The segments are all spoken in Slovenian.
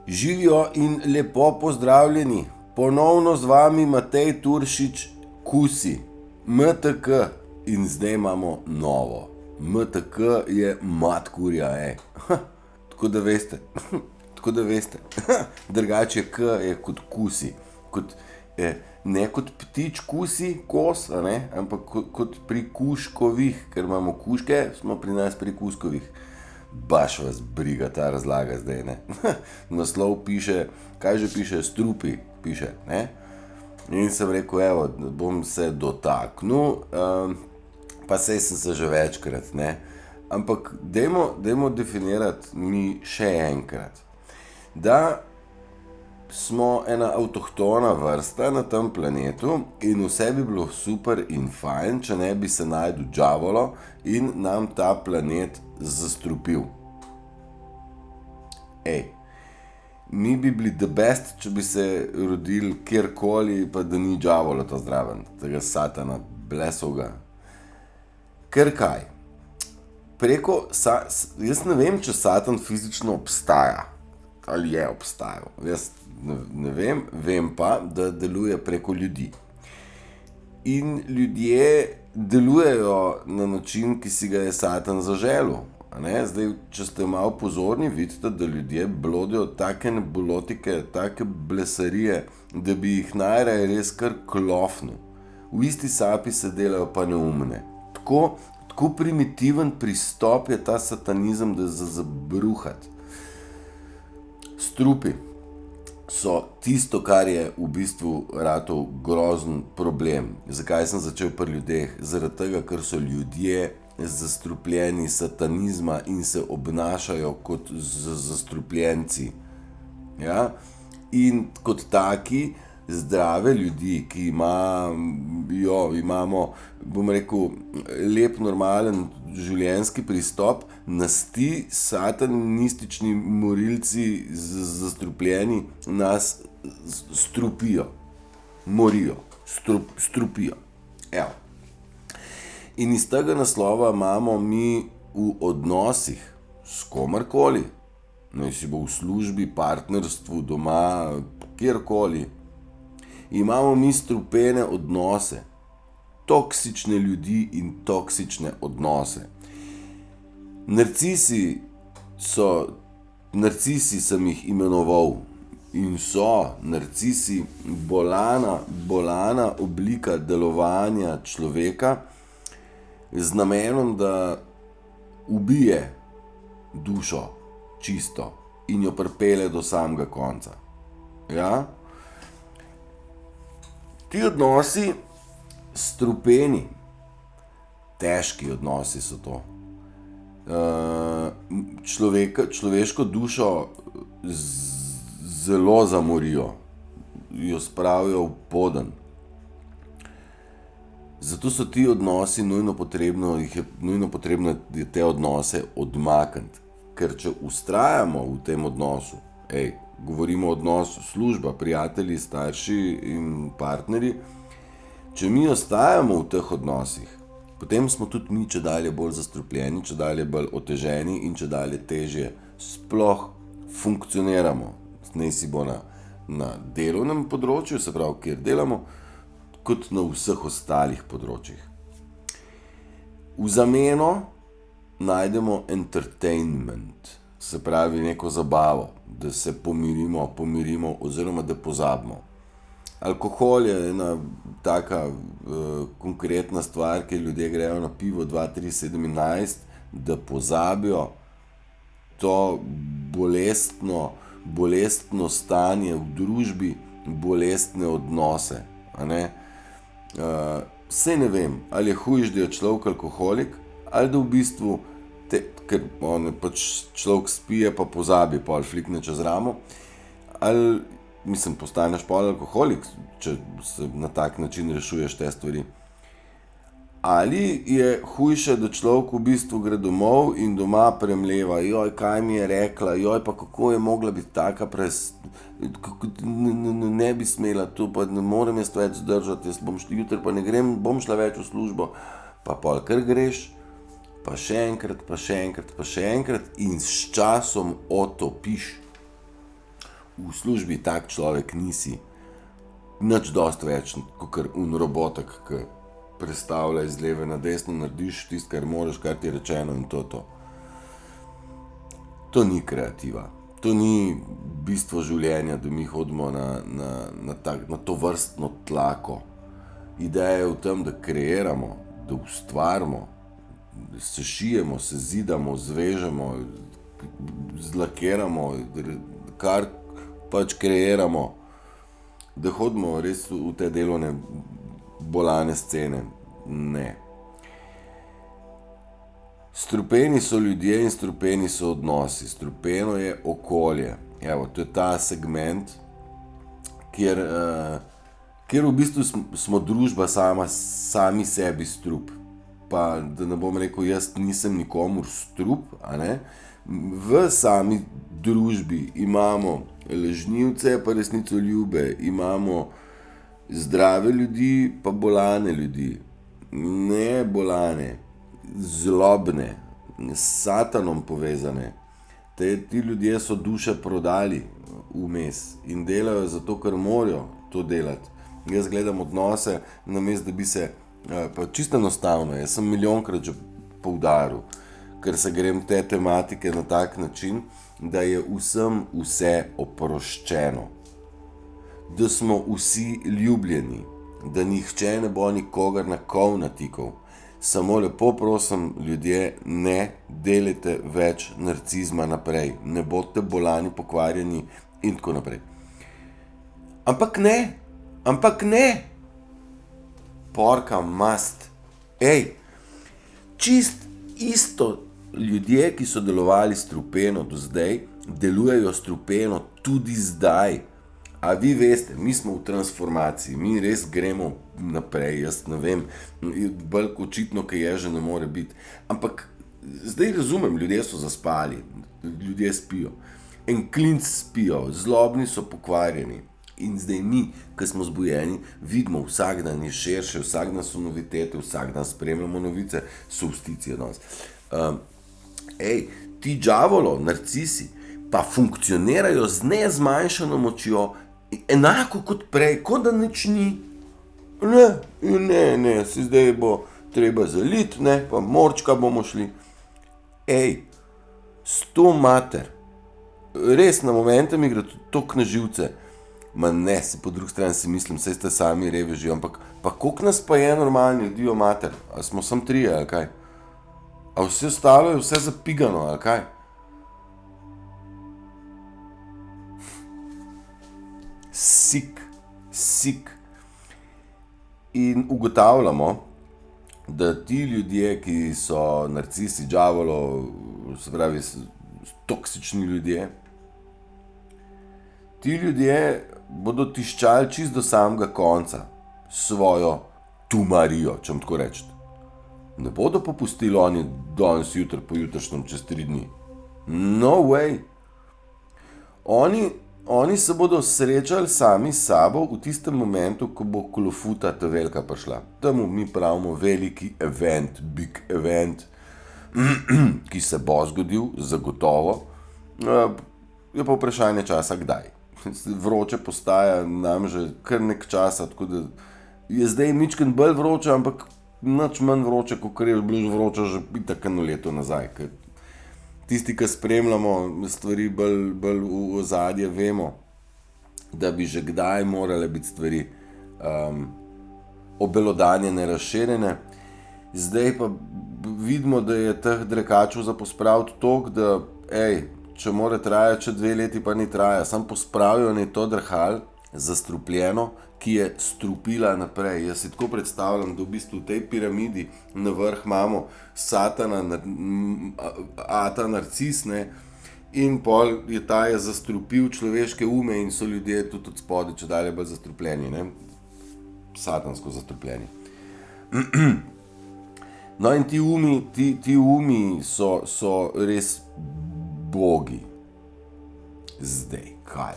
Živijo in lepo pozdravljeni, ponovno z vami Matej Turšič, Kusi, MTK in zdaj imamo novo. MTK je matkurja, tako da veste, drugače K je kot Kusi, ne kot ptič kusi, kos, ampak kot pri kužkovih, ker imamo kužke, smo pri nas pri kuskovih. Baš vas briga ta razlaga zdaj, Naslov piše, kaj že piše, strupi piše, In sem rekel, evo, bom se dotaknil, pa saj sem se že večkrat, Ampak dajmo definirati mi še enkrat, da smo ena avtohtona vrsta na tem planetu in vse bi bilo super in fajn, če ne bi se našlo džavolo in nam ta planet zastrupil. Mi bi bili the best, če bi se rodili kjerkoli, pa da ni džavola ta zraven, tega satana, blesovga. Ker kaj? Jaz ne vem, če satan fizično obstaja, ali je obstajal. Jaz ne vem pa, da deluje preko ljudi. In ljudje delujejo na način, ki si ga je satan zaželel. Zdaj, če ste malo pozorni, vidite, da ljudje blodijo take nebulotike, take blesarije, da bi jih najraje res kar klofnil. V isti sapi se delajo pa neumne. Tako primitiven pristop je ta satanizem, da je za bruhati. Strupi so tisto, kar je v bistvu ratal grozen problem. Zakaj sem začel pri ljudeh? Zaradi tega, ker so ljudje zastrupljeni satanizma in se obnašajo kot zastrupljenci. In kot taki zdrave ljudi, ki imamo, bom rekel, lep, normalen življenjski pristop, nas ti satanistični morilci zastrupljeni nas strupijo, morijo, strupijo. Evo. In iz tega naslova imamo mi v odnosih s komarkoli, naj si bo v službi, partnerstvu, doma, kjerkoli, imamo mi strupene odnose, toksične ljudi in toksične odnose. Narcisi sem jih imenoval in so narcisi bolana oblika delovanja človeka z namenom, da ubije dušo čisto in jo pripelje do samega konca. Ti odnosi, strupeni, težki odnosi so to. Človeško dušo zelo zamorijo, jo spravijo v poden. Zato so ti odnosi nujno potrebno te odnose odmakniti. Ker če vztrajamo v tem odnosu, govorimo o odnosu služba, prijatelji, starši in partnerji, če mi ostajamo v teh odnosih, potem smo tudi mi čedalje bolj zastrupljeni, čedalje bolj oteženi in čedalje težje sploh funkcioniramo. Naj si bo na delovnem področju, se pravi, kjer delamo, kot na vseh ostalih področjih. V zameno najdemo entertainment, se pravi neko zabavo, da se pomirimo oziroma da pozabimo. Alkohol je ena taka konkretna stvar, kjer ljudje grejo na pivo 2, 3, 17, da pozabijo to bolestno stanje v družbi, bolestne odnose. Saj ne vem, ali je hujš, da je človek alkoholik, ali da v bistvu, ker človek spije pa pozabi, pol flikne čez ramo, ali postaneš pol alkoholik, če se na tak način rešuješ te stvari. Ali je hujše, da človek v bistvu gre domov in doma premleva, kaj mi je rekla, pa kako je mogla biti taka ne bi smela to, pa ne morem jaz več zdržati, jutri pa ne grem, bom šla več v službo, pa pol kar greš, pa še enkrat in s časom otopiš. v službi tak človek nisi, nič dosti več, kot robotek, ki prestavlja iz leve na desno, narediš tisto, kar moraš, kar ti je rečeno in to. To ni kreativa, to ni bistvo življenja, da mi hodimo na to vrstno tlako. Ideja je v tem, da kreiramo, da ustvarimo, da se šijemo, se zidamo, zvežemo, zlakiramo, kar pač kreiramo, da hodimo res v te delovne bolane scene. Ne. Strupeni so ljudje in strupeni so odnosi, strupeno je okolje. Evo, to je ta segment, kjer v bistvu smo družba sami sebi strup. Pa da ne bom rekel, jaz nisem nikomur strup, a ne? V sami družbi imamo lažnivce pa resnicoljube, imamo zdrave ljudi pa bolane ljudi. Ne bolane, zlobne, s satanom povezane. Ti ljudje so duše prodali vmes in delajo zato, ker morajo to delati. Jaz gledam odnose, namesto da bi se, pa čisto enostavno, jaz sem milijonkrat že poudaril, ker se grem te tematike na tak način, da je vsem vse oproščeno. Da smo vsi ljubljeni, da nihče ne bo nikogar na kol natikal. Samo lepo prosim, ljudje, ne delajte več narcizma naprej. Ne bodite bolani, pokvarjeni in tako naprej. Ampak ne! Porka mast. Čist isto ljudje, ki so delovali strupeno do zdaj, delujejo strupeno tudi zdaj. A vi veste, mi smo v transformaciji, mi res gremo naprej, jaz ne vem, bolj očitno, kaj je, že ne more biti. Ampak zdaj razumem, ljudje so zaspali, ljudje spijo. En klinc spijo, zlobni so pokvarjeni. In zdaj mi, ki smo zbujeni, vidimo vsak dan je širše, vsak dan so novitete, vsak dan spremljamo novice, so v stici danes. Ti džavolo, narcisi, pa funkcionirajo z nezmanjšano močjo, enako kot prej, kot da nič ni. Ne, si zdaj bo treba zaliti, ne, pa morčka bomo šli. Sto mater, res na momente mi gre toliko na živce. Ma ne, po drugi strani si mislim, saj ste sami reveži, ampak pa koliko nas pa je normalni, dio mater, a smo sam trije, ali kaj? A vse ostalo je vse zapigano, ali kaj? Sik. In ugotavljamo, da ti ljudje, ki so narcisi, džavolo, se pravi toksični ljudje, ti ljudje bodo tiščali čist do samega konca svojo tumarijo, če bom tako reči. Ne bodo popustili oni danes, jutri, pojutrišnjem, čez 3 dni. No way. Oni se bodo srečali sami s sabo v tistem momentu, ko bo klofuta ta velika prišla. Temu mi pravimo veliki event, big event, ki se bo zgodil, zagotovo. Je pa vprašanje časa, kdaj. Vroče postaja nam že kar nek časa, tako da je zdaj mičken bolj vroče, ampak nič manj vroče, kot je bilo vroče že itak eno leto nazaj. Ker tisti, ki spremljamo stvari bolj v ozadje, vemo, da bi že kdaj morale biti stvari obelodanjene, razširjene. Zdaj pa vidimo, da je teh drekačev za pospraviti toliko, da če mora trajati še 2 leti, pa ni traja. Sam pospravijo ne to drhal zastrupljeno, ki je strupila naprej. Jaz si tako predstavljam, da v bistvu v tej piramidi na vrh imamo satana, ata narcis, ne, in pol je ta zastrupil človeške ume in so ljudje tudi od spodaj čedalje bolj zastrupljeni, ne, satansko zastrupljeni. No in ti umi so res bogi. Zdaj, kaj?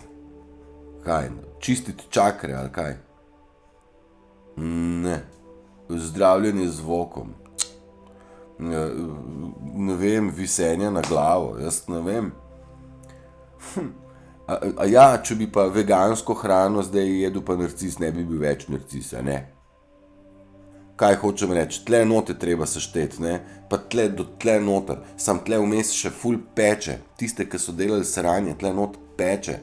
Čistiti čakre, ali kaj? Ne. Zdravljenje z zvokom. Ne vem, visenje na glavo, jaz ne vem. Ja, če bi pa vegansko hrano zdaj jedel pa narcis, ne bi bil več narcis, a ne? Kaj hočem reči, tle noter treba sešteti, ne? Pa tle do tle noter, sam tle vmes še ful peče, tiste, ki so delali sranje, tle noter peče.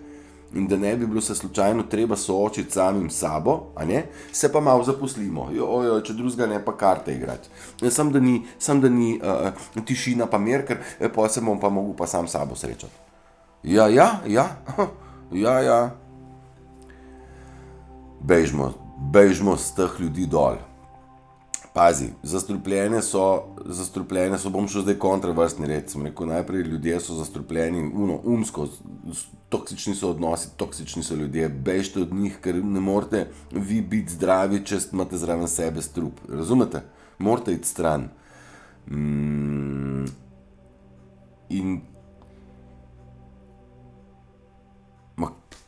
In da ne bi bilo se slučajno treba soočiti samim sabo, a ne, se pa malo zaposlimo. Če drugega ne, pa karte igrati. Sam da ni tišina pa mir, ker potem se bom pa mogel pa sam sabo srečati. Ja. Bežmo z teh ljudi dol. Pazi, zastrupljene so, bom šel zdaj kontravrstni red, sem rekel, najprej ljudje so zastrupljeni, umsko, toksični so odnosi, toksični so ljudje, bežite od njih, ker ne morete vi biti zdravi, če imate zraven sebe strup, razumete? Morate iti stran. In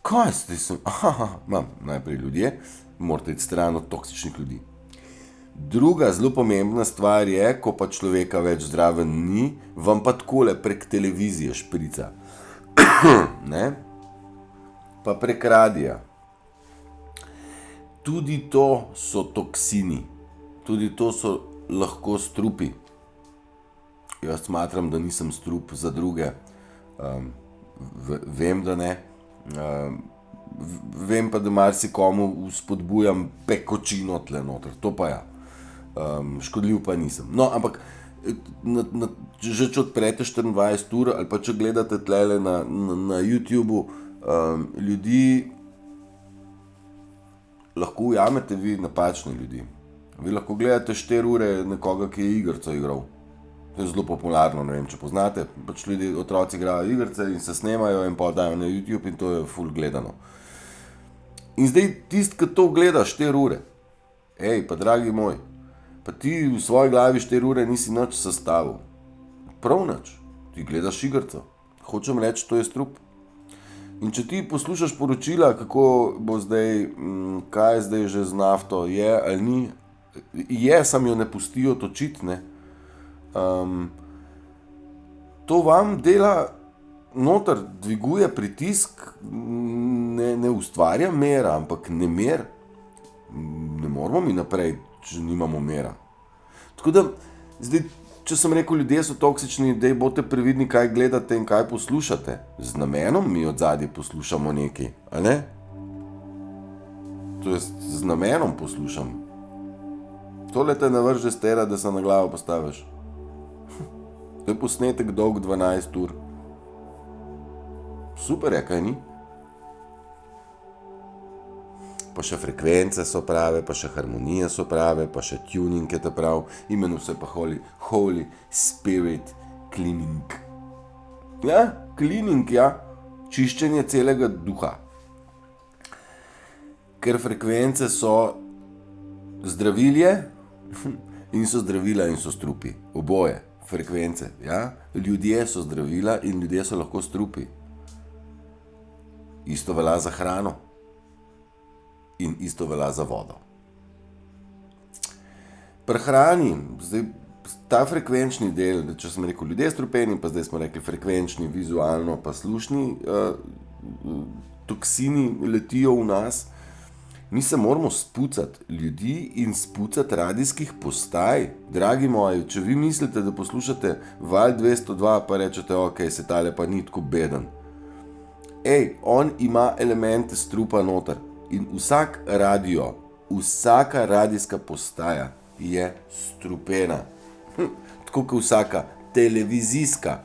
kaj ste sem? Najprej ljudje, morate iti stran od toksičnih ljudi. Druga zelo pomembna stvar je, ko pa človeka več zraven ni, vam pa takole prek televizije šprica. Ne? Pa prek radija. Tudi to so toksini. Tudi to so lahko strupi. Jaz smatram, da nisem strup za druge. Vem, da ne. Vem pa, da marsikomu spodbujam pekočino tle noter. To pa ja. Škodljiv pa nisem. No, ampak že če odprete 24 ur ali pa če gledate tlele na YouTubu, ljudi lahko ujamete vi napačne ljudi. Vi lahko gledate 4 ure nekoga, ki je igrico igral. To je zelo popularno, ne vem, če poznate. Pač ljudi, otroci igrajo igrice in se snemajo in pa dajo na YouTube in to je ful gledano. In zdaj tist, ki to gleda 4 ure, pa dragi moj, pa ti v svoji glavi 4 ure nisi nič sestavil. Prav nič. Ti gledaš igrico. Hočem reči, to je strup. In če ti poslušaš poročila, kako bo zdaj, kaj je zdaj že z nafto, je ali ni, sam jo ne pustijo točiti, ne. To vam dela noter, dviguje pritisk, ne ustvarja mera, ampak ne mer. Ne moramo mi naprej, če nimamo mera. Tako da, zdaj, če sem rekel, ljudje so toksični, daj bote previdni, kaj gledate in kaj poslušate. Z namenom mi od zadaj poslušamo nekaj, a ne? To je z namenom poslušam. Tole te navrže stera, da se na glavo postaviš. To je posnetek dolg 12 ur. Super je, kaj ni? Pa še frekvence so prave, pa še harmonije so prave, pa še tuning je ta prav, imenuje se pa Holy Spirit Cleaning. Ja, cleaning, ja, čiščenje celega duha. Ker frekvence so zdravilje in so zdravila in so strupi. Oboje, frekvence, ja. Ljudje so zdravila in ljudje so lahko strupi. Isto velja za hrano. In isto velja za vodo. Pri hrani, zdaj, ta frekvenčni del, če sem rekel ljudje strupeni, pa zdaj smo rekli frekvenčni, vizualno pa slušni, toksini letijo v nas, mi se moramo spucati ljudi in spucati radijskih postaj. Dragi moji, če vi mislite, da poslušate Val 202, pa rečete, ok, se tale pa ni tako beden. On ima elemente strupa noter. In vsaka radijska postaja je strupena. Tako kot vsaka televizijska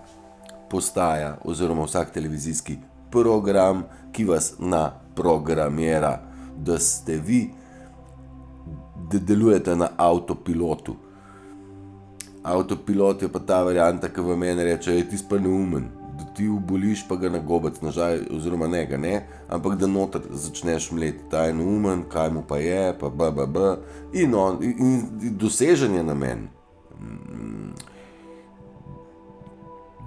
postaja oziroma vsak televizijski program, ki vas naprogramira, da ste vi, da delujete na avtopilotu. Avtopilot je pa ta varianta, ki v meni reče, ti si pa neumen. Da ti oboliš, pa ga na gobec nažaj, oziroma ne ga ne, ampak da noter začneš mleti, ta je neumen, kaj mu pa je, pa in dosežen je namen.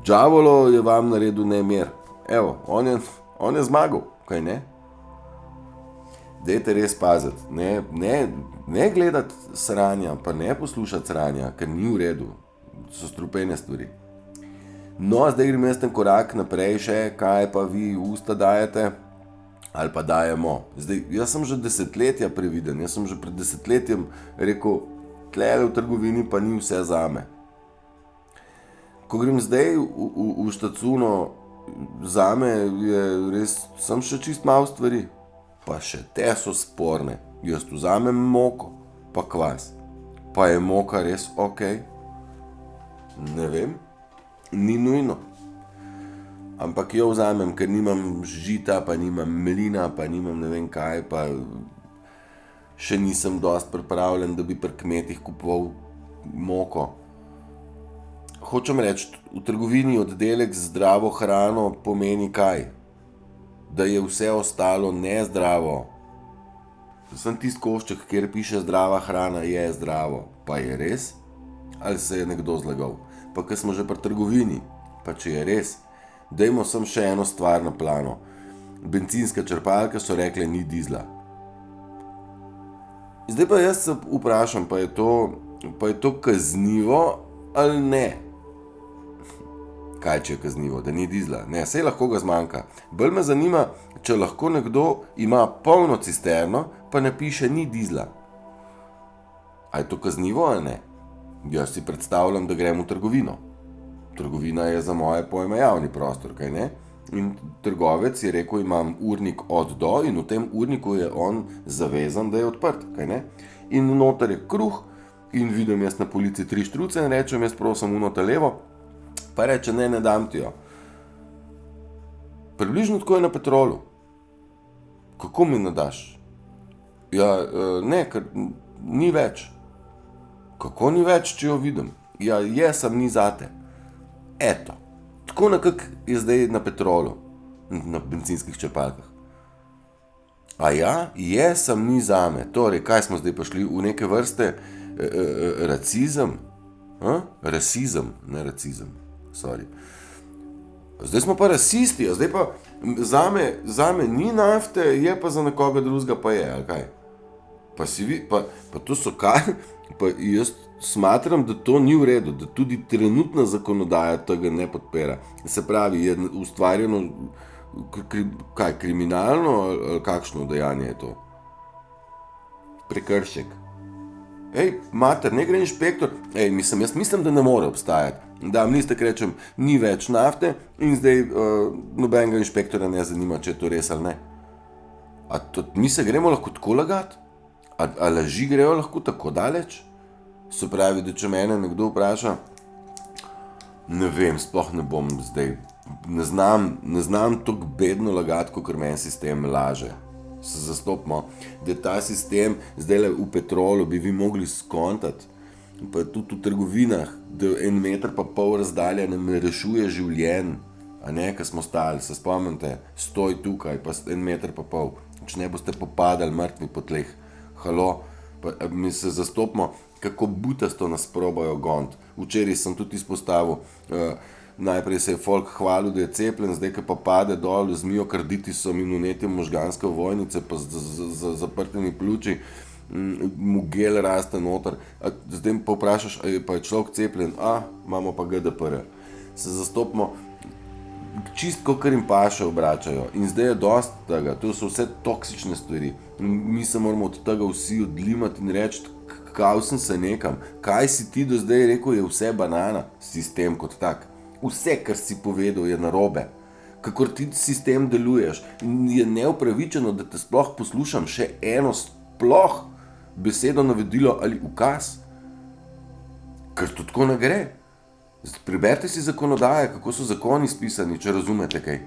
Džavolo je vam naredil nemer. Evo, on je zmagal, kaj ne? Dajte res paziti, ne gledati sranja, pa ne poslušati sranja, ker ni v redu, so strupene stvari. No, zdaj grem jaz ten korak naprej še, kaj pa vi usta dajete ali pa dajemo. Zdaj, jaz sem že desetletja previden, jaz sem že pred desetletjem rekel, tlele v trgovini pa ni vse zame. Ko grem zdaj v štacuno, zame je res, sem še čist malo stvari, pa še te so sporne. Jaz vzamem moko, pa kvas, pa je moka res okej? Ne vem, ni nujno. Ampak jo vzamem, ker nimam žita, pa nimam mlina, pa nimam ne vem kaj, pa še nisem dost pripravljen, da bi pri kmetih kupoval moko. Hočem reči, v trgovini oddelek z zdravo hrano pomeni kaj? Da je vse ostalo nezdravo. Sem tisti košček, kjer piše zdrava hrana, je zdravo. Pa je res? Ali se je nekdo zlagal? Pa ko smo že pri trgovini, pa če je res, dajmo sem še eno stvar na plano. Bencinska črpalka so rekle, ni dizla. Zdaj pa jaz se vprašam, pa je to kaznivo ali ne? Kaj če je kaznivo, da ni dizla? Ne, saj lahko ga zmanjka. Bolj me zanima, če lahko nekdo ima polno cisterno, pa ne piše ni dizla. A je to kaznivo ali ne? Jaz si predstavljam, da grem v trgovino. Trgovina je za moje pojme javni prostor, kaj ne? In trgovec je rekel, imam urnik od do in v tem urniku je on zavezan, da je odprt, kaj ne? In noter je kruh in vidim jaz na polici 3 štruce in rečem, jaz prosim uno levo, pa reče, ne dam ti jo. Približno tako je na Petrolu. Kako mi ne daš? Ja, ne, ker ni več. Kako ni več, če jo vidim? Ja, sem ni zate. Eto. Tako nekak je zdaj na Petrolu, na bencinskih črpalkah. A ja, sem ni zame. Torej, kaj smo zdaj prišli v neke vrste racizem? Rasizem, ne racizem. Sorry. Zdaj smo pa rasisti, zdaj pa zame ni nafte, je pa za nekoga drugega pa je, ali kaj? Pa si vi, pa to so kaj? Pa jaz smatram, da to ni v redu, da tudi trenutna zakonodaja tega ne podpira. Se pravi, je ustvarjeno kriminalno ali kakšno dejanje je to? Prekršek. Mater, ne gre inšpektor. Jaz mislim, da ne more obstajati. Dam listek, rečem, ni več nafte in zdaj nobenega inšpektora ne zanima, če je to res ali ne. A mi se gremo lahko tako lagati? A laži grejo lahko tako daleč? Se pravi, da če mene nekdo vpraša, ne vem, sploh ne bom zdaj, ne znam toliko bedno lagati, kakor meni sistem laže. Se zastopimo, da ta sistem zdaj v Petrolu bi vi mogli skontati, pa tudi v trgovinah, da 1,5 metra razdalja nam rešuje življenj, a ne, ko smo stali, se spomnite, stoj tukaj, pa 1,5 metra, če ne boste popadali mrtvi po tleh. Halo, pa mi se zastopimo, kako butasto nas probajo goniti. Včeraj sem tudi izpostavil, najprej se je folk hvalil, da je cepljen, zdaj ko pa pade dol z miokarditisom in vnetjem možganske ovojnice, pa z zaprtimi pljuči, mu gel raste noter. Zdaj pa vprašaš, pa je človek cepljen, imamo pa GDPR. Se zastopimo, čist kakor jim paše obračajo. In zdaj je dost tega, to so vse toksične stvari. Mi se moramo od tega vsi odlimati in reči, kaj sem se nekam. Kaj si ti do zdaj rekel, je vse banana, sistem kot tak. Vse, kar si povedal, je narobe. Kakor ti sistem deluješ, je neupravičeno, da te sploh poslušam še eno sploh besedo, navedilo ali ukaz. Ker to tako ne gre. Preberite si zakonodaje, kako so zakoni spisani, če razumete kaj.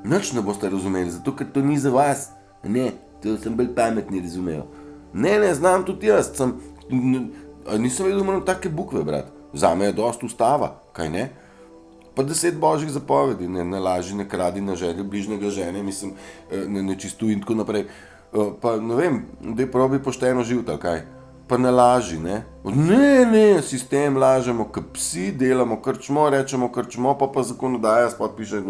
Nič ne boste razumeli, zato ker to ni za vas. Ne, to sem bolj pametni razumejo. Ne, znam tudi jaz. Nisem vedel, da moram take bukve brati. Zame je dost ustava, kaj ne? Pa 10 božjih zapovedi, ne laži, ne kradi, ne želji bližnjega žene, mislim, ne čistuj in tako naprej. Pa ne vem, daj probi pošteno živeti, ali kaj? Pa ne laži, ne? Ne, sistem lažemo, k psi, delamo krčmo, rečemo krčmo, pa zakonodaja spod piše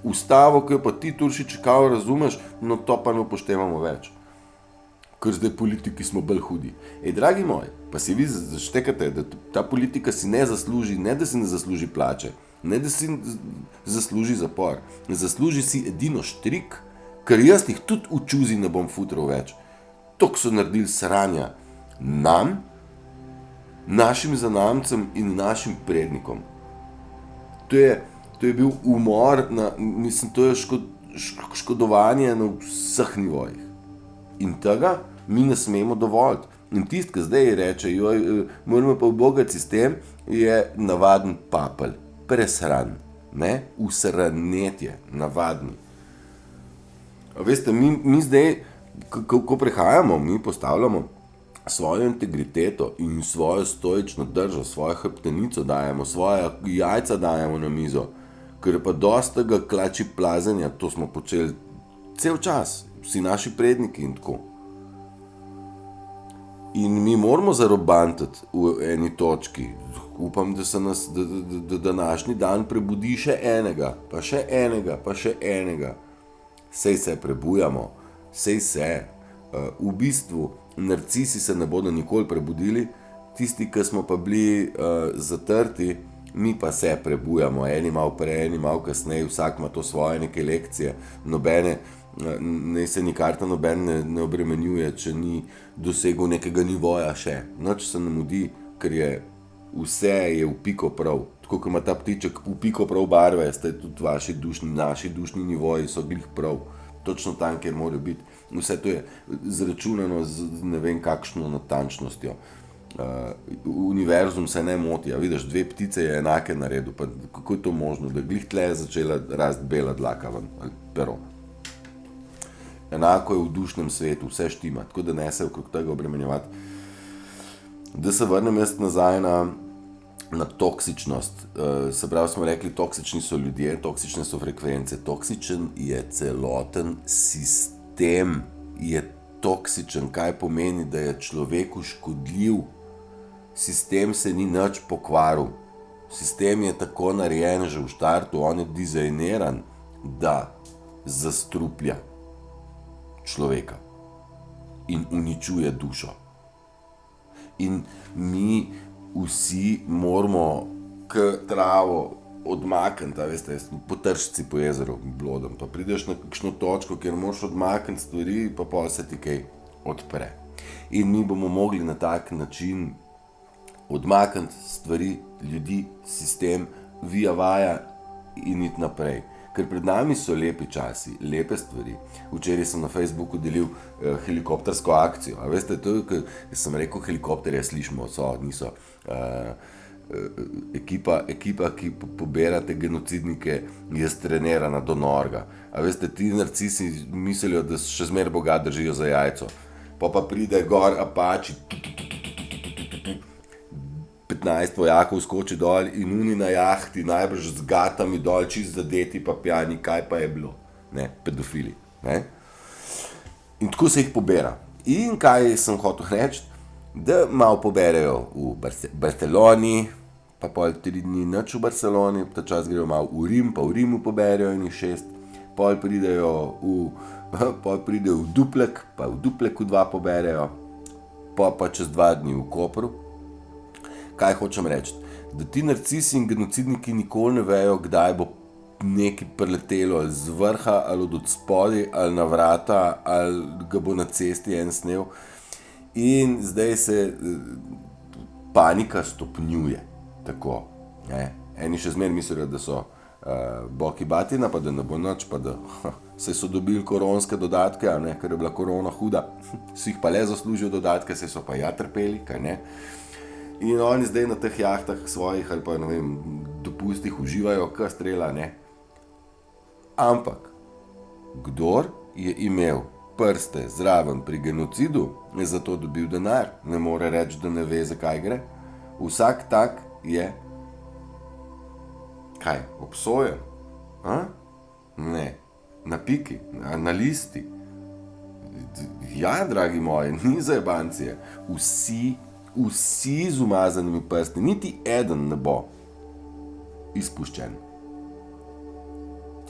ustavo, ki jo pa ti Turšič kao razumeš, no to pa ne upoštevamo več. ker zdaj politiki smo bolj hudi. Dragi moji, pa si vi zaštekate, da ta politika si ne zasluži, ne da si ne zasluži plače, ne da si zasluži zapor, ne zasluži si edino štrik, ker jaz jih tudi v čuzi ne bom futral več. Tok so naredili sranja nam, našim zanamcem in našim prednikom. To je bil umor, to je škodovanje na vseh nivojih. In tega mi ne smemo dovoliti. In tisti, ki zdaj reče, moramo pa ubogati sistem, je navaden papelj, presran, usranetje, navadni. A veste, mi zdaj, ko prehajamo, mi postavljamo svojo integriteto in svojo stoično držo, svojo hrbtenico dajemo, svoje jajca dajemo na mizo, ker pa dosti tega klači plazenja, to smo počeli cel čas, vsi naši predniki in tako. In mi moramo zarobantati v eni točki. Upam, da se nas da današnji dan prebudi še enega, pa še enega, pa še enega. Sej se prebujamo, sej se. V bistvu narcisi se ne bodo nikoli prebudili, tisti, ki smo pa bili zatrti, mi pa se prebujamo. Eni malo prej, eni malo kasneje, vsak ima to svoje neke lekcije, naj se nikar ta noben ne obremenjuje, če ni dosegel nekega nivoja še. Nič se ne mudi, ker vse je v piko prav. Tako, ko ima ta ptiček v piko prav barve, ste tudi naši dušni nivoji so glih prav. Točno tam, kjer mora biti. Vse to je zračunano z ne vem kakšno natančnostjo. Univerzum se ne moti, vidiš, 2 ptice je enake naredil, pa kako je to možno, da glih tle je začela rasti bela dlaka ven, ali pero. Enako je v dušnem svetu, vse štima, tako da ne se okrog tega obremenjevati. Da se vrnem jaz nazaj na toksičnost. Se pravi, smo rekli, toksični so ljudje, toksične so frekvence, toksičen je celoten sistem, je toksičen, kaj pomeni, da je človeku škodljiv. Sistem se ni nič pokvaril. Sistem je tako narejen že v štartu, on je dizajniran, da zastruplja človeka in uničuje dušo. In mi vsi moramo travo odmakniti, veste, po tržci po jezeru blodem, pa prideš na kakšno točko, kjer moraš odmakniti stvari, pa pol se ti kaj odpre. In mi bomo mogli na tak način odmakniti stvari, ljudi, sistem, via vaja in iti naprej. Ker pred nami so lepi časi, lepe stvari. Včeraj sem na Facebooku delil helikoptersko akcijo. A veste, to je, ker sem rekel, helikopterje slišimo, niso. Ekipa, ki poberate genocidnike, je strenirana do norga. A veste, ti narcisi mislijo, da še zmer Boga držijo za jajco. Pa pride gor Apache, 15 vojakov skoči dol in oni na jahti, najbrž z gatami dol, čist zadeti pa pjani, kaj pa je bilo? Pedofili. In tako se jih pobera. In kaj sem hotel reči? Da malo poberejo v Barceloni, pa pol 3 dni nič v Barceloni, ta čas grejo malo v Rim, pa v Rimu poberejo in 6, pol pridejo v Duplek, pa v Dupleku 2 poberejo, pa čez 2 dni v Kopru. Kaj hočem reči? Da ti narcisi in genocidniki nikoli ne vejo, kdaj bo nekaj preletelo ali z vrha, ali od spodaj, ali na vrata, ali ga bo na cesti en snel. In zdaj se panika stopnjuje. Tako. Eni še zmer mislijo, da so boki batina, pa da ne bo nič, pa da se so dobili koronske dodatke, ker je bila korona huda. Si jih pa le zaslužijo dodatke, se so pa trpeli, kaj ne. In oni zdaj na teh jahtah svojih ali pa, ne vem, dopustih uživajo, kar strela, Ampak, kdor je imel prste zraven pri genocidu, je za to dobil denar, ne more reči, da ne ve, zakaj gre. Vsak tak je, kaj, obsojen? Ne, na piki, na listi. Ja, dragi moji, ni zajebancije. Vsi z umazanimi prsti, niti eden ne bo izpuščen.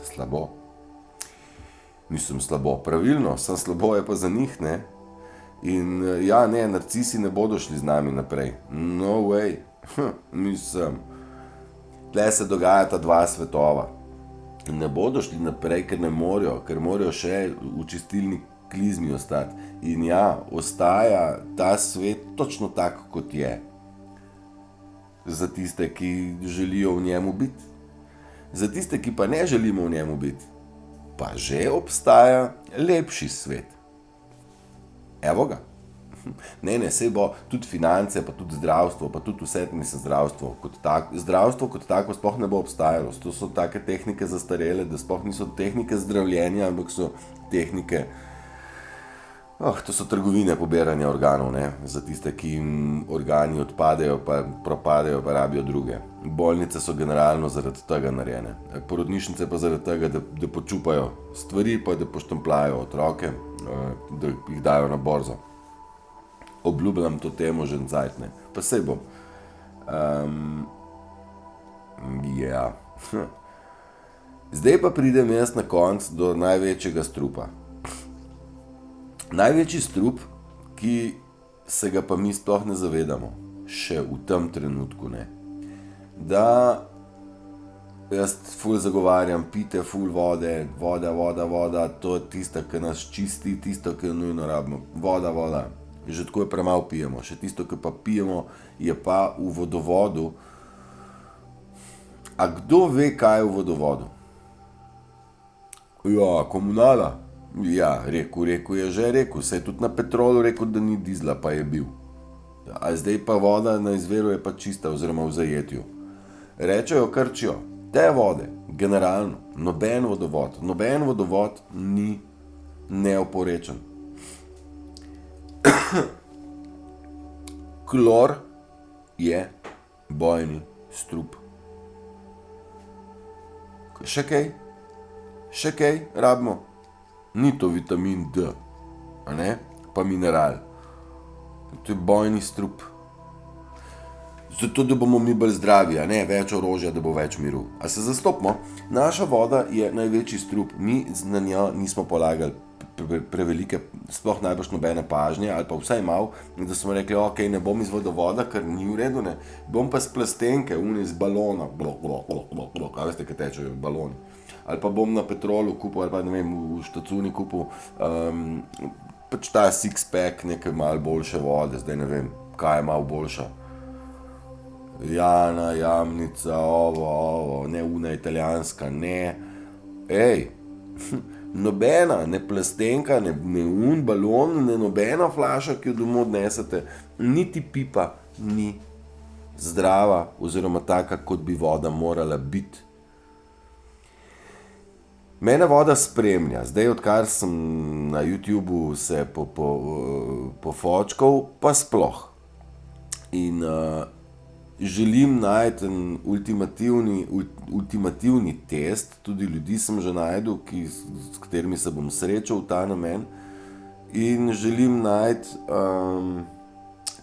Slabo. Mislim slabo, pravilno, sem slabo je pa za njih, In ja, ne, narcisi ne bodo šli z nami naprej. No way. Mislim, tle se dogajata dva svetova. Ne bodo šli naprej, ker ne morajo, ker morajo še v čistilni klizmi ostati. In ja, ostaja ta svet točno tako, kot je. Za tiste, ki želijo v njemu biti. Za tiste, ki pa ne želimo v njemu biti, pa že obstaja lepši svet. Evo ga. Ne, sej bo tudi finance, pa tudi zdravstvo, pa tudi vse, mislim, zdravstvo kot tako sploh ne bo obstajalo. To so take tehnike zastarele, da sploh niso tehnike zdravljenja, ampak so tehnike, to so trgovine pobiranja organov, ne, za tiste, ki jim organi odpadejo, pa propadejo, pa rabijo druge. Bolnice so generalno zaradi tega narejene, porodnišnice pa zaradi tega, da počupajo stvari, pa da poštempljajo otroke, da jih dajo na borzo. Obljubljam to temo že nazaj, ne, pa sej bom. Ja. Zdaj pa pridem jaz na konc do največjega strupa. Največji strup, ki se ga pa mi sploh ne zavedamo, še v tem trenutku, ne. Da jaz ful zagovarjam, pijte ful vode, voda, to je tista, ki nas čisti, tisto, ki jo nujno rabimo. Voda. Že tako je premalo pijemo, še tisto, ki pa pijemo, je pa v vodovodu. A kdo ve, kaj je v vodovodu? Ja, komunala. Ja, rekel je že rekel, se je tudi na Petrolu rekel, da ni dizla, pa je bil. A zdaj pa voda na izviru je pa čista, oziroma v zajetju. Rečejo Krčijo, te vode, generalno, noben vodovod ni neoporečen. Klor je bojni strup. Še kaj rabimo? Ni to vitamin D, a ne? Pa mineral. To je bojni strup. Zato, da bomo mi bolj zdravi, a ne? Več orožja, da bo več miru. A se zastopimo? Naša voda je največji strup. Mi na njo nismo polagali prevelike, sploh najbrž nobene pažnje, ali pa vsaj malo, da smo rekli, ok, ne bom iz vodovoda, ker ni v redu, ne. Bom pa s plastenke, iz balona, a veste, kaj tečejo baloni. Ali pa bom na Petrolu kupil, ali pa ne vem, v Štacuni kupil, pač ta six-pack nekaj malo boljše vode, zdaj ne vem, kaj je malo boljša. Jana, Jamnica, ovo, ne una italijanska, ne. Nobena, ne plastenka, ne balon, ne nobena flaša, ki jo domov odnesete, niti pipa ni zdrava oziroma taka, kot bi voda morala biti. Mene voda spremlja, zdaj odkar sem na YouTubu se pofočkal, pa sploh. In želim najti en ultimativni test, tudi ljudi sem že našel, s katerimi se bom srečal v ta namen. In želim najti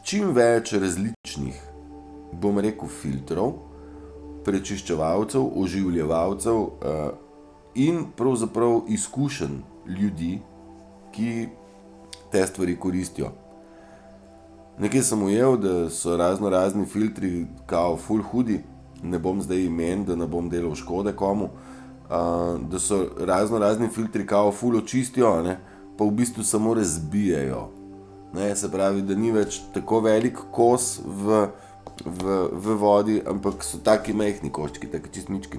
čim več različnih, bom rekel, filtrov, prečiščevalcev, oživljevalcev in pravzaprav izkušenj ljudi, ki te stvari koristijo. Nekaj sem ujel, da so razni filtri kao ful hudi, ne bom zdaj imen, da ne bom delal škode komu, da so razni filtri kao ful očistijo, ne, pa v bistvu samo razbijajo. Ne, se pravi, da ni več tako velik kos v vodi, ampak so taki majhni koščki, taki čistnički.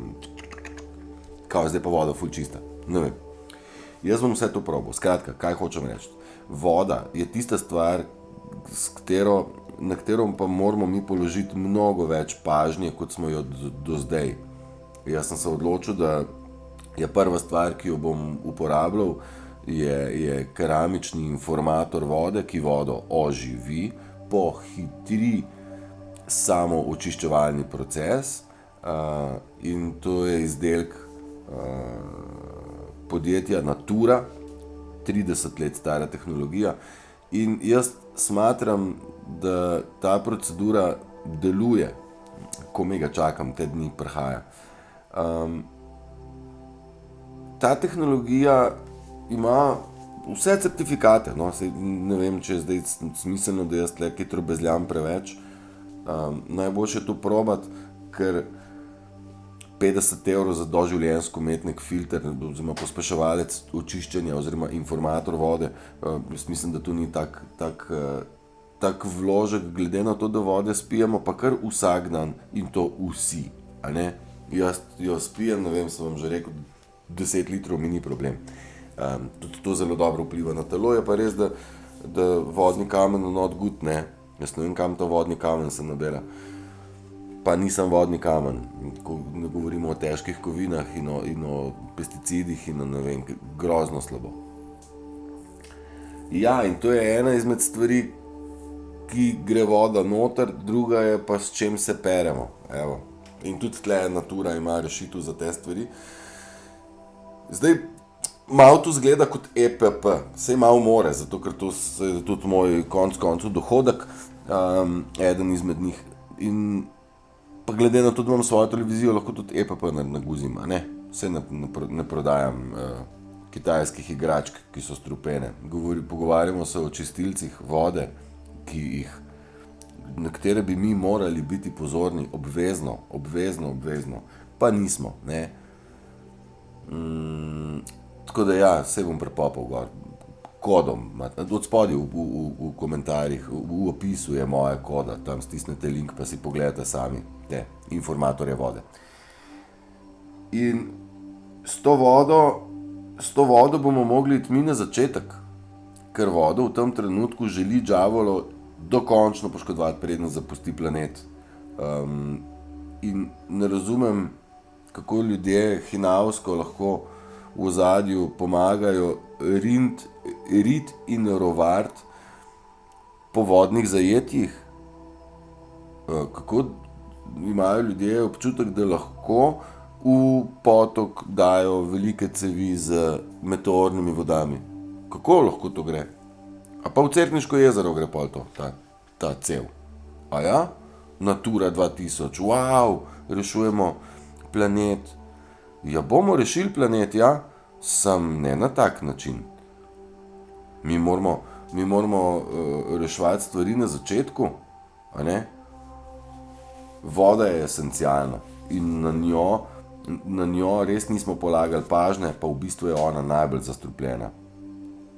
Kao zdaj pa voda ful čista, ne vem. Jaz bom vse to probal, skratka, kaj hočem reči. Voda je tista stvar, na katero pa moramo mi položiti mnogo več pažnje, kot smo jo do zdaj. Jaz sem se odločil, da je prva stvar, ki jo bom uporabljal, je keramični informator vode, ki vodo oživi, pohitri samo očiščevalni proces, in to je izdelek podjetja Natura, 30 let stara tehnologija. In jaz smatram, da ta procedura deluje, ko mi ga čakam, te dni prihaja. Ta tehnologija ima vse certifikate, no, sej ne vem, če je zdaj smiselno, da jaz tle hitro bezljam preveč. Najboljše je to probat, ker 50 € za doživljenjsko umetnik filter oziroma pospeševalec očiščenja oziroma informator vode, jaz mislim, da to ni tak vložek, glede na to, da vode spijemo pa kar vsak dan in to vsi, a ne. Jaz jo spijem, ne vem, sem vam že rekel, 10 litrov mi ni problem. Tudi to zelo dobro vpliva na telo, je pa res, da vodni kamen not good, ne. Jaz ne vem, kam ta vodni kamen se nabira. Pa nisem vodni kamen, ko ne govorimo o težkih kovinah in o pesticidih in o ne vem, grozno slabo. Ja, in to je ena izmed stvari, ki gre voda noter, druga je pa s čem se peremo, evo. In tudi tle natura ima rešitev za te stvari. Zdaj, malo to zgleda kot EPP, sej malo more, zato ker to je tudi moj koncu dohodek, eden izmed njih. In pa glede na to, da imam svojo televizijo, lahko tudi EPP naguzim, a ne? Sej ne prodajam kitajskih igračk, ki so strupene. Pogovarjamo se o čistilcih vode, na katere bi mi morali biti pozorni, obvezno, pa nismo, ne. Tako da ja, sej bom prepopal gor, kodom, od spodaj v komentarjih, v opisu je moja koda, tam stisnete link pa si pogledate sami te informatorje vode. In s to vodo bomo mogli iti mi na začetek, ker vodo v tem trenutku želi Džavolo dokončno poškodovati, preden zapusti planet. In ne razumem, kako ljudje hinavsko lahko v ozadju pomagajo rit in rovart po vodnih zajetjih. Kako imajo ljudje občutek, da lahko v potok dajo velike cevi z meteornimi vodami. Kako lahko to gre? A pa v Cerkniško jezero gre pol to, ta cev. A ja? Natura 2000, wow, rešujemo planet. Ja, bomo rešili planet, ja, sam ne na tak način. Mi moramo reševati stvari na začetku, a ne? Voda je esencialna in na njo res nismo polagali pažnje, pa v bistvu je ona najbolj zastrupljena.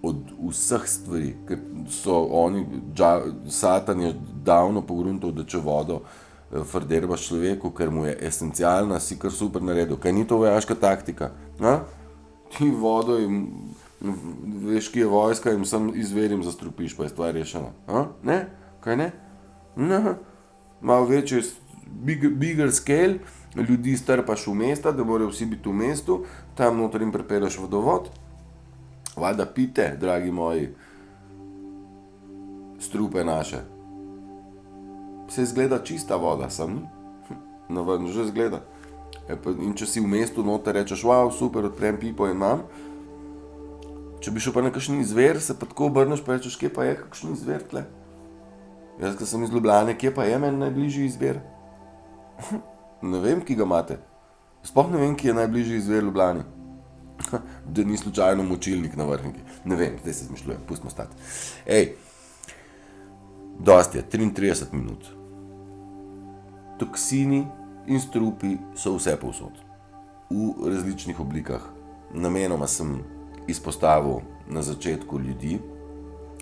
Od vseh stvari, ker Satan je davno pogruntal, da če vodo frderbaš človeku, ker mu je esencialna, si kar super naredil. Kaj ni to vojaška taktika? Ti vodo jim, veš, ki je vojska, jim sam izverim zastrupiš, pa je stvar rešena. Ne? Kaj ne? Malo večje, bigger scale, ljudi strpaš v mesta, da morajo vsi biti v mestu, tam noter jim prepeleš vodovod. Valjda pite, dragi moji, strupe naše. Se izgleda čista voda, sam ni? Navrno že izgleda. In če si v mestu noter rečeš, wow, super, odprem pipo in imam. Če bi šel pa na kakšen izvir, se pa tako obrneš pa rečeš, kje pa je kakšen izvir tle? Jaz, ko sem iz Ljubljane, kje pa je meni najbližji izvir? Ne vem, ki ga imate. Sploh ne vem, ki je najbližji izvir Ljubljani. Da ni slučajno močilnik na Vrhniki. Ne vem, zdaj se zmišljujem, pustimo stati. Dosti je, 33 minut. Toksini in strupi so vse povsod. V različnih oblikah. Namenoma sem izpostavil na začetku ljudi,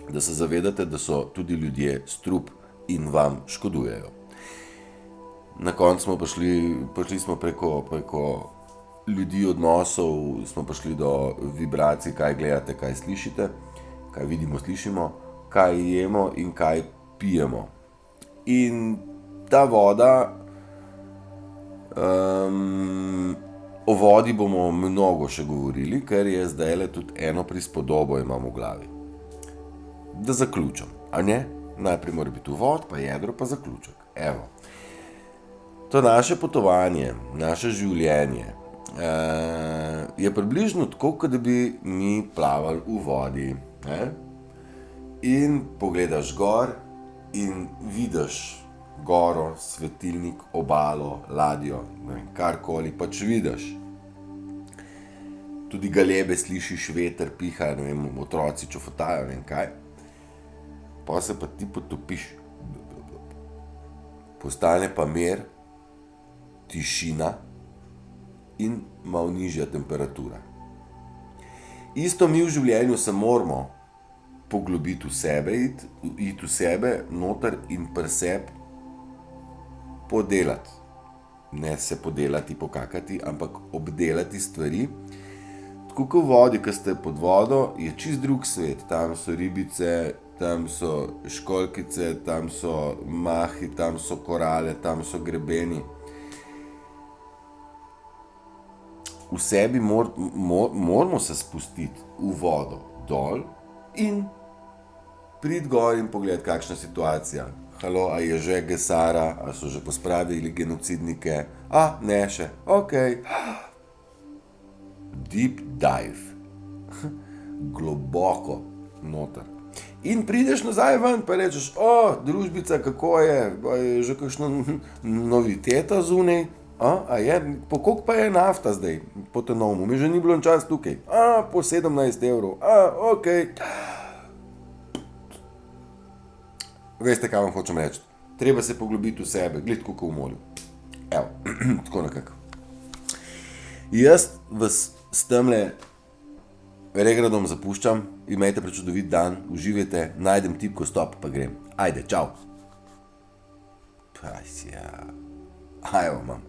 da se zavedate, da so tudi ljudje strup in vam škodujejo. Na koncu smo prišli smo preko ljudi, odnosov, smo prišli do vibracij, kaj gledate, kaj slišite, kaj vidimo, slišimo, kaj jemo in kaj pijemo. In ta voda, o vodi bomo mnogo še govorili, ker je zdajle tudi eno prispodobo imam v glavi. Da zaključim, a ne? Najprej mora biti uvod, pa jedro, pa zaključek. Evo. To naše potovanje, naše življenje, je približno tako, kot da bi mi plavali v vodi. In pogledaš gor in vidiš goro, svetilnik, obalo, ladjo, karkoli pač vidiš. tudi galebe slišiš, veter piha, ne vem, otroci čofotajo, ne vem kaj. Pa se pa ti potopiš. Postane pa mir, tišina in malo nižja temperatura. Isto mi v življenju se moramo poglobiti v sebe, iti v sebe, noter in pri sebi podelati. Ne se podelati, pokakati, ampak obdelati stvari. Tako kot v vodi, ko ste pod vodo, je čist drug svet. Tam so ribice, tam so školjkice, tam so mahi, tam so korale, tam so grebeni. V sebi moramo se spustiti v vodo dol in priti gor in pogledati, kakšna situacija. Halo, a je že gesara, a so že pospravili genocidnike? A, ne še, okej. Deep dive. Globoko noter. In prideš nazaj ven, pa rečeš, družbica, kako je? Je že kakšna noviteta zunaj? A je? Po koliko pa je nafta zdaj? Po te novemu, mi že ni bilo čas tukaj. Po 17 evrov. Okej. Veste, kaj vam hočem reči? Treba se poglobiti v sebe, gled kako v morju. Evo, tako nekako. Jaz vas s temle regradom zapuščam, imejte prečudovit dan, uživajte, najdem tipko stop, pa grem. Ajde, čau. Ajde, mam.